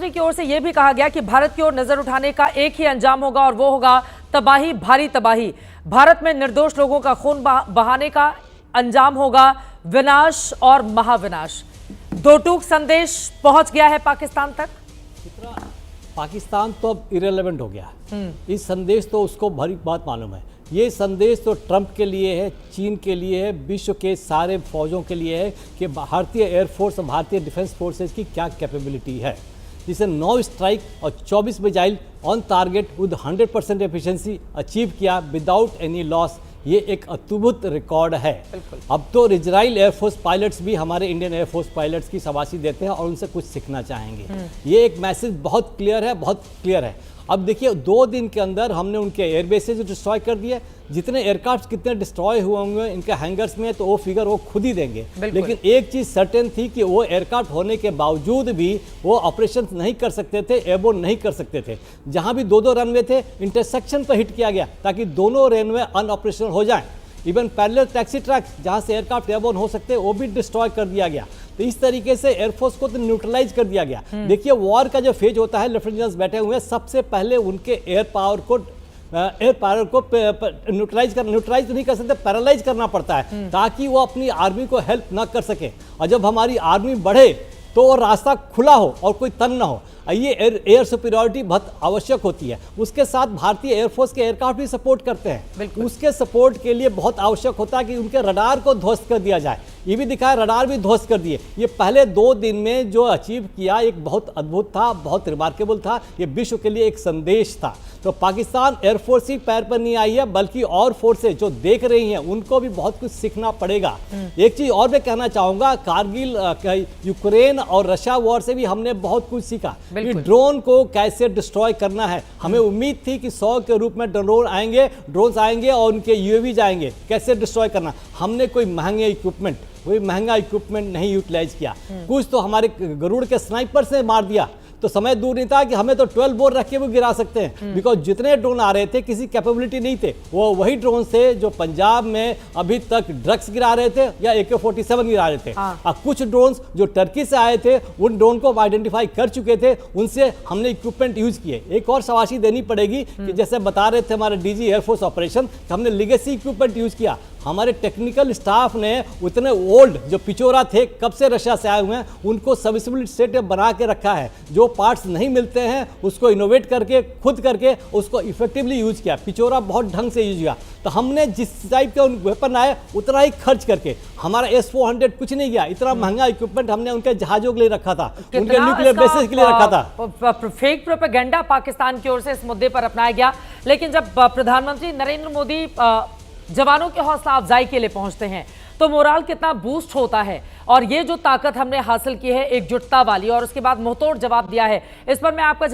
प्रधानमंत्री की ओर से यह भी कहा गया कि भारत की ओर नजर उठाने का एक ही अंजाम होगा और वो होगा तबाही, भारी तबाही। भारत में निर्दोष लोगों का खून बहाने का अंजाम होगा विनाश और महाविनाश। दो टूक संदेश पहुंच गया है पाकिस्तान तक। पाकिस्तान तो अब इरेलेवेंट हो गया। इस संदेश तो उसको भरी बात मालूम है। ये संदेश तो ट्रंप के लिए है, चीन के लिए है, विश्व के सारे फौजों के लिए है कि भारतीय एयरफोर्स और भारतीय डिफेंस फोर्सेस की क्या कैपेबिलिटी है। जिसे 9 स्ट्राइक और 24 missile on target with 100% efficiency achieve किया विदाउट एनी लॉस। ये एक अद्भुत रिकॉर्ड है। अब तो इजराइल एयरफोर्स पायलट्स भी हमारे इंडियन एयरफोर्स पायलट्स की शाबाशी देते हैं और उनसे कुछ सीखना चाहेंगे। ये एक मैसेज बहुत क्लियर है, बहुत क्लियर है। अब देखिए 2 दिन के अंदर हमने उनके एयरबेसेस डिस्ट्रॉय कर दिए। जितने एयरक्राफ्ट कितने डिस्ट्रॉय हुए होंगे इनके हैंगर्स में, तो वो फिगर वो खुद ही देंगे। लेकिन एक चीज़ सर्टेन थी कि वो एयरक्राफ्ट होने के बावजूद भी वो ऑपरेशन नहीं कर सकते थे, एयरबोर्न नहीं कर सकते थे। जहाँ भी 2-2 रनवे थे, इंटरसेक्शन पर हिट किया गया ताकि दोनों रनवे अनऑपरेशनल हो जाएं। इवन पैरेलल टैक्सी ट्रैक जहाँ से एयरक्राफ्ट एयरबोर्न हो सकते हैं वो भी डिस्ट्रॉय कर दिया गया। तो इस तरीके से एयरफोर्स को तो न्यूट्रलाइज कर दिया गया। देखिए वॉर का जो फेज होता है, लेफ्टिनेंट बैठे हुए हैं, सबसे पहले उनके एयर पावर को न्यूट्रलाइज तो नहीं कर सकते, पैरालाइज करना पड़ता है ताकि वो अपनी आर्मी को हेल्प ना कर सके। और जब हमारी आर्मी बढ़े तो वो रास्ता खुला हो और कोई तंग ना हो। ये एयर सुपीरियरिटी बहुत आवश्यक होती है। उसके साथ भारतीय एयरफोर्स के एयरक्राफ्ट भी सपोर्ट करते हैं। उसके सपोर्ट के लिए बहुत आवश्यक होता है कि उनके रडार को ध्वस्त कर दिया जाए। ये भी दिखाया, रडार भी ध्वस्त कर दिए। ये पहले 2 दिन में जो अचीव किया एक बहुत अद्भुत था, बहुत रिमार्केबल था। ये विश्व के लिए एक संदेश था। तो पाकिस्तान एयरफोर्स ही पैर पर नहीं आई है, बल्कि और फोर्सेज जो देख रही हैं उनको भी बहुत कुछ सीखना पड़ेगा। एक चीज और मैं कहना चाहूंगा, कारगिल, यूक्रेन और रशिया वॉर से भी हमने बहुत कुछ सीखा कि ड्रोन को कैसे डिस्ट्रॉय करना है। हमें उम्मीद थी कि 100 के रूप में ड्रोन्स आएंगे और उनके यूएवी जाएंगे, कैसे डिस्ट्रॉय करना। हमने कोई महंगा इक्विपमेंट नहीं यूटिलाइज किया। कुछ तो हमारे गरुड़ के स्नाइपर से मार दिया, तो समय दूर नहीं था कि हमें तो 12 बोर रख के भी गिरा सकते हैं। बिकॉज जितने ड्रोन आ रहे थे किसी कैपेबिलिटी नहीं थे। वो वही ड्रोन थे जो पंजाब में अभी तक ड्रग्स गिरा रहे थे या AK-47 गिरा रहे थे। और कुछ ड्रोन्स जो टर्की से आए थे उन ड्रोन को आइडेंटिफाई कर चुके थे, उनसे हमने इक्विपमेंट यूज किए। एक और शाबाशी देनी पड़ेगी कि जैसे बता रहे थे हमारे DG एयरफोर्स ऑपरेशन, हमने लिगेसी इक्विपमेंट यूज किया। हमारे टेक्निकल स्टाफ ने उतने ओल्ड जो पिचोरा थे, कब से रशिया से आए हुए हैं, उनको सर्विसिबल स्टेट बना के रखा है। जो पार्ट्स नहीं मिलते हैं उसको इनोवेट करके खुद करके उसको इफेक्टिवली यूज किया। पिचोरा बहुत ढंग से यूज किया। तो हमने जिस टाइप के वेपन आए उतना ही खर्च करके, हमारा S-400 कुछ नहीं गया। इतना महंगा इक्विपमेंट हमने उनके जहाजों के लिए रखा था, उनके न्यूक्लियर बेसिस के लिए रखा था। फेक प्रोपेगेंडा पाकिस्तान की ओर से इस मुद्दे पर अपनाया गया। लेकिन जब प्रधानमंत्री नरेंद्र मोदी जवानों के हौसला अफजाई के लिए पहुंचते हैं तो मोराल कितना बूस्ट होता है। और ये जो ताकत हमने हासिल की है एकजुटता वाली, और उसके बाद मुंहतोड़ जवाब दिया है, इस पर मैं आपका